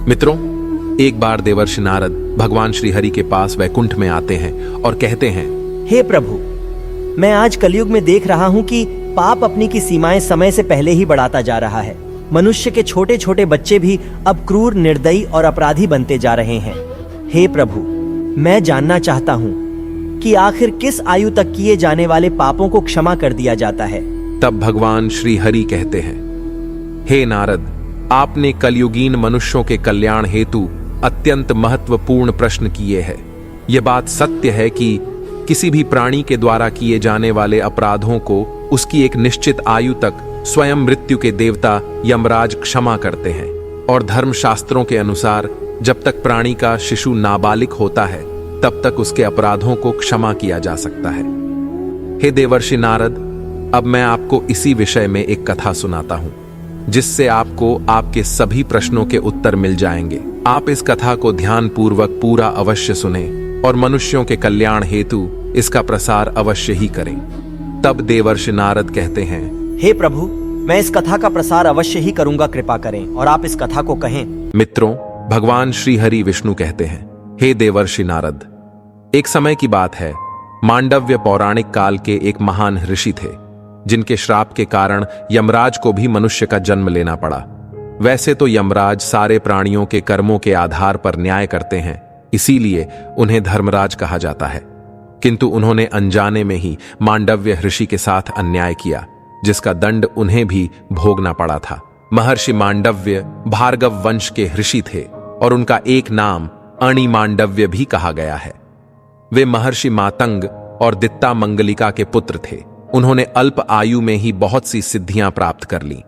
मित्रों, एक बार देवर्षि नारद भगवान श्री हरि के पास वैकुंठ में आते हैं और कहते हैं, हे प्रभु, मैं आज कलयुग में देख रहा हूँ कि पाप अपनी की सीमाएं समय से पहले ही बढ़ाता जा रहा है। मनुष्य के छोटे छोटे बच्चे भी अब क्रूर, निर्दयी और अपराधी बनते जा रहे हैं। हे प्रभु, मैं जानना चाहता हूँ कि आखिर किस आयु तक किए जाने वाले पापों को क्षमा कर दिया जाता है। तब भगवान श्री हरि कहते हैं, हे नारद, आपने कलयुगीन मनुष्यों के कल्याण हेतु अत्यंत महत्वपूर्ण प्रश्न किए हैं। यह बात सत्य है कि किसी भी प्राणी के द्वारा किए जाने वाले अपराधों को उसकी एक निश्चित आयु तक स्वयं मृत्यु के देवता यमराज क्षमा करते हैं, और धर्मशास्त्रों के अनुसार जब तक प्राणी का शिशु नाबालिग होता है तब तक उसके अपराधों को क्षमा किया जा सकता है। हे देवर्षि नारद, अब मैं आपको इसी विषय में एक कथा सुनाता हूं, जिससे आपको आपके सभी प्रश्नों के उत्तर मिल जाएंगे। आप इस कथा को ध्यानपूर्वक पूरा अवश्य सुने और मनुष्यों के कल्याण हेतु इसका प्रसार अवश्य ही करें। तब देवर्षि नारद कहते हैं, हे प्रभु, मैं इस कथा का प्रसार अवश्य ही करूंगा, कृपा करें और आप इस कथा को कहें। मित्रों, भगवान श्री हरि विष्णु कहते हैं, हे देवर्षि नारद, एक समय की बात है, मांडव्य पौराणिक काल के एक महान ऋषि थे, जिनके श्राप के कारण यमराज को भी मनुष्य का जन्म लेना पड़ा। वैसे तो यमराज सारे प्राणियों के कर्मों के आधार पर न्याय करते हैं, इसीलिए उन्हें धर्मराज कहा जाता है। किंतु उन्होंने अनजाने में ही मांडव्य ऋषि के साथ अन्याय किया, जिसका दंड उन्हें भी भोगना पड़ा था। महर्षि मांडव्य भार्गव वंश के ऋषि थे और उनका एक नाम अणि मांडव्य भी कहा गया है। वे महर्षि मातंग और दित्ता मंगलिका के पुत्र थे। उन्होंने अल्प आयु में ही बहुत सी सिद्धियां प्राप्त कर लीं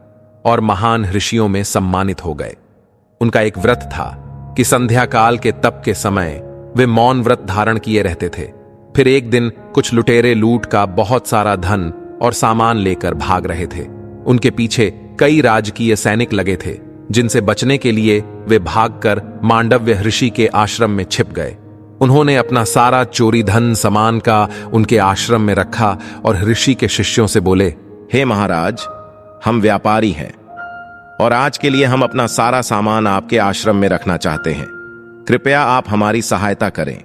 और महान ऋषियों में सम्मानित हो गए। उनका एक व्रत था कि संध्या काल के तप के समय वे मौन व्रत धारण किए रहते थे। फिर एक दिन कुछ लुटेरे लूट का बहुत सारा धन और सामान लेकर भाग रहे थे। उनके पीछे कई राजकीय सैनिक लगे थे, जिनसे बचने के लिए वे भागकर मांडव्य ऋषि के आश्रम में छिप गए। उन्होंने अपना सारा चोरी धन सामान का उनके आश्रम में रखा और ऋषि के शिष्यों से बोले, हे महाराज, हम व्यापारी हैं और आज के लिए हम अपना सारा सामान आपके आश्रम में रखना चाहते हैं। कृपया आप हमारी सहायता करें।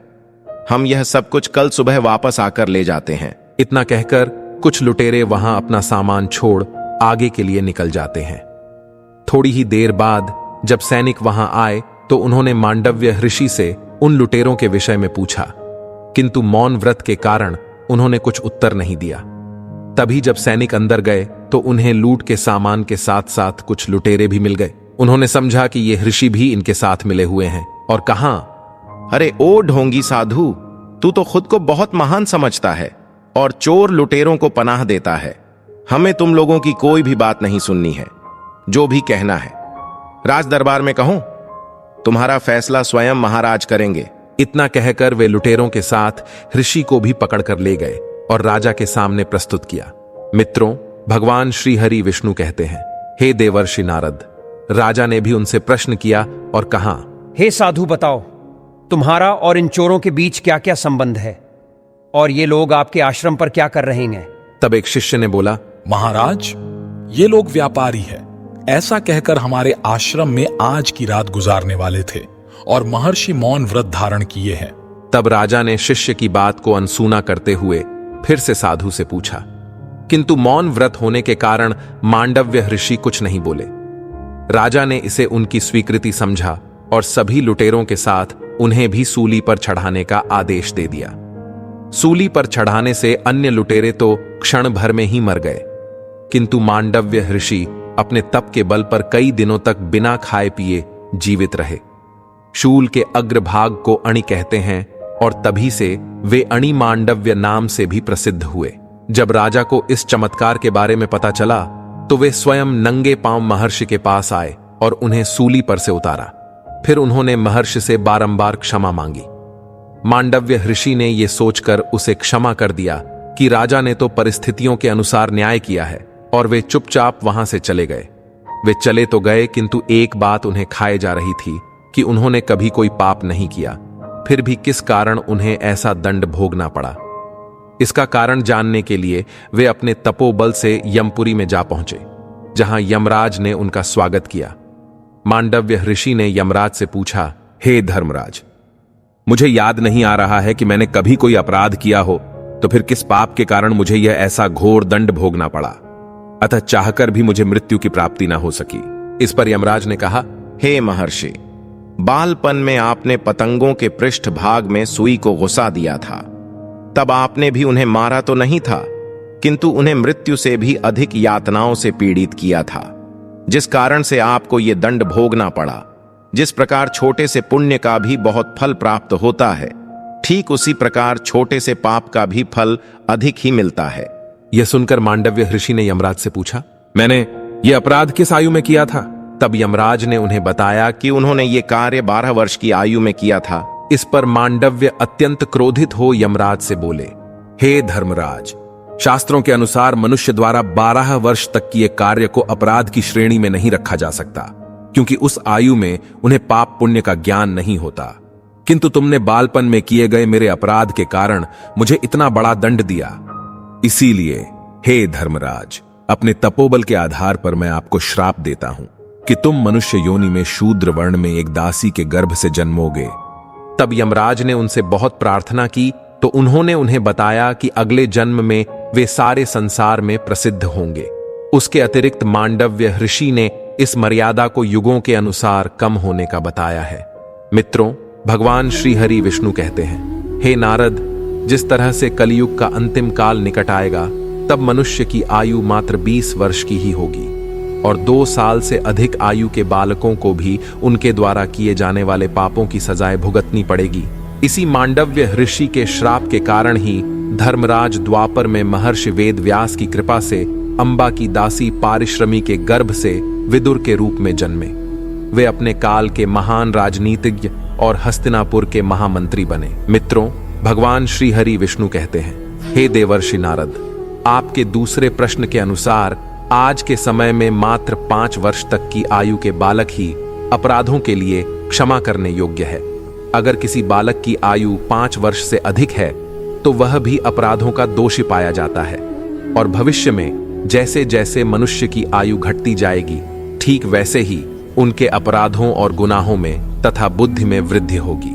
हम यह सब कुछ कल सुबह वापस आकर ले जाते हैं। इतना कहकर कुछ लुटेरे वहां अपना सामान छोड़ आगे के लिए निकल जाते हैं। थोड़ी ही देर बाद जब सैनिक वहां आए तो उन्होंने मांडव्य ऋषि से उन लुटेरों के विषय में पूछा, किंतु मौन व्रत के कारण उन्होंने कुछ उत्तर नहीं दिया। तभी जब सैनिक अंदर गए तो उन्हें लूट के सामान के साथ साथ कुछ लुटेरे भी मिल गए। उन्होंने समझा कि ये ऋषि भी इनके साथ मिले हुए हैं और कहा, अरे ओ ढोंगी साधु, तू तो खुद को बहुत महान समझता है और चोर लुटेरों को पनाह देता है। हमें तुम लोगों की कोई भी बात नहीं सुननी है। जो भी कहना है राज दरबार में कहो, तुम्हारा फैसला स्वयं महाराज करेंगे। इतना कहकर वे लुटेरों के साथ ऋषि को भी पकड़कर ले गए और राजा के सामने प्रस्तुत किया। मित्रों, भगवान श्री हरि विष्णु कहते हैं, हे देवर्षि नारद, राजा ने भी उनसे प्रश्न किया और कहा, हे साधु, बताओ तुम्हारा और इन चोरों के बीच क्या क्या संबंध है और ये लोग आपके आश्रम पर क्या कर रहे हैं? तब एक शिष्य ने बोला, महाराज, ये लोग व्यापारी हैं। ऐसा कहकर हमारे आश्रम में आज की रात गुजारने वाले थे और महर्षि मौन व्रत धारण किए हैं। तब राजा ने शिष्य की बात को अनसुना करते हुए फिर से साधु से पूछा, किंतु मौन व्रत होने के कारण मांडव्य ऋषि कुछ नहीं बोले। राजा ने इसे उनकी स्वीकृति समझा और सभी लुटेरों के साथ उन्हें भी सूली पर चढ़ाने का आदेश दे दिया। सूली पर चढ़ाने से अन्य लुटेरे तो क्षण भर में ही मर गए, किंतु मांडव्य ऋषि अपने तप के बल पर कई दिनों तक बिना खाए पिए जीवित रहे। शूल के अग्रभाग को अणि कहते हैं और तभी से वे अणि मांडव्य नाम से भी प्रसिद्ध हुए। जब राजा को इस चमत्कार के बारे में पता चला तो वे स्वयं नंगे पांव महर्षि के पास आए और उन्हें सूली पर से उतारा। फिर उन्होंने महर्षि से बारंबार क्षमा मांगी। मांडव्य ऋषि ने यह सोचकर उसे क्षमा कर दिया कि राजा ने तो परिस्थितियों के अनुसार न्याय किया है, और वे चुपचाप वहां से चले गए। वे चले तो गए, किंतु एक बात उन्हें खाए जा रही थी कि उन्होंने कभी कोई पाप नहीं किया, फिर भी किस कारण उन्हें ऐसा दंड भोगना पड़ा। इसका कारण जानने के लिए वे अपने तपोबल से यमपुरी में जा पहुंचे, जहां यमराज ने उनका स्वागत किया। मांडव्य ऋषि ने यमराज से पूछा, हे धर्मराज, मुझे याद नहीं आ रहा है कि मैंने कभी कोई अपराध किया हो, तो फिर किस पाप के कारण मुझे यह ऐसा घोर दंड भोगना पड़ा। अतः चाहकर भी मुझे मृत्यु की प्राप्ति न हो सकी। इस पर यमराज ने कहा, हे महर्षि, बालपन में आपने पतंगों के पृष्ठ भाग में सुई को घुसा दिया था। तब आपने भी उन्हें मारा तो नहीं था, किंतु उन्हें मृत्यु से भी अधिक यातनाओं से पीड़ित किया था, जिस कारण से आपको यह दंड भोगना पड़ा। जिस प्रकार छोटे से पुण्य का भी बहुत फल प्राप्त होता है, ठीक उसी प्रकार छोटे से पाप का भी फल अधिक ही मिलता है। यह सुनकर मांडव्य ऋषि ने यमराज से पूछा, मैंने यह अपराध किस आयु में किया था? तब यमराज ने उन्हें बताया कि उन्होंने ये कार्य 12 वर्ष की आयु में किया था। इस पर मांडव्य अत्यंत क्रोधित हो यमराज से बोले, हे धर्मराज, शास्त्रों के अनुसार मनुष्य द्वारा 12 वर्ष तक किए कार्य को अपराध की श्रेणी में नहीं रखा जा सकता, क्योंकि उस आयु में उन्हें पाप पुण्य का ज्ञान नहीं होता। किंतु तुमने बालपन में किए गए मेरे अपराध के कारण मुझे इतना बड़ा दंड दिया। इसीलिए हे धर्मराज, अपने तपोबल के आधार पर मैं आपको श्राप देता हूं कि तुम मनुष्य योनि में शूद्र वर्ण में एक दासी के गर्भ से जन्मोगे। तब यमराज ने उनसे बहुत प्रार्थना की, तो उन्होंने उन्हें बताया कि अगले जन्म में वे सारे संसार में प्रसिद्ध होंगे। उसके अतिरिक्त मांडव्य ऋषि ने इस मर्यादा को युगों के अनुसार कम होने का बताया है। मित्रों, भगवान श्री हरि विष्णु कहते हैं, हे नारद, जिस तरह से कलयुग का अंतिम काल निकट आएगा, तब मनुष्य की आयु मात्र 20 वर्ष की ही होगी, और 2 साल से अधिक आयु के बालकों को भी उनके द्वारा किए जाने वाले पापों की सजाएं भुगतनी पड़ेगी। इसी मांडव्य ऋषि के श्राप के कारण ही धर्मराज द्वापर में महर्षि वेद व्यास की कृपा से अंबा की दासी पारिश्रमी के गर्भ से विदुर के रूप में जन्मे। वे अपने काल के महान राजनीतिज्ञ और हस्तिनापुर के महामंत्री बने। मित्रों, भगवान श्री हरि विष्णु कहते हैं, हे देवर्षि नारद, आपके दूसरे प्रश्न के अनुसार आज के समय में मात्र 5 वर्ष तक की आयु के बालक ही अपराधों के लिए क्षमा करने योग्य है। अगर किसी बालक की आयु 5 वर्ष से अधिक है तो वह भी अपराधों का दोषी पाया जाता है, और भविष्य में जैसे जैसे मनुष्य की आयु घटती जाएगी, ठीक वैसे ही उनके अपराधों और गुनाहों में तथा बुद्धि में वृद्धि होगी।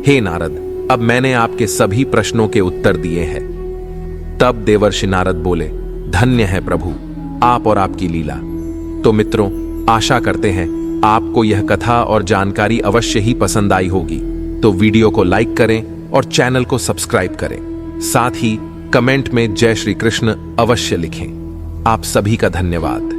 हे नारद, अब मैंने आपके सभी प्रश्नों के उत्तर दिए हैं। तब देवर्षि नारद बोले, धन्य है प्रभु, आप और आपकी लीला। तो मित्रों, आशा करते हैं आपको यह कथा और जानकारी अवश्य ही पसंद आई होगी। तो वीडियो को लाइक करें और चैनल को सब्सक्राइब करें। साथ ही कमेंट में जय श्री कृष्ण अवश्य लिखें। आप सभी का धन्यवाद।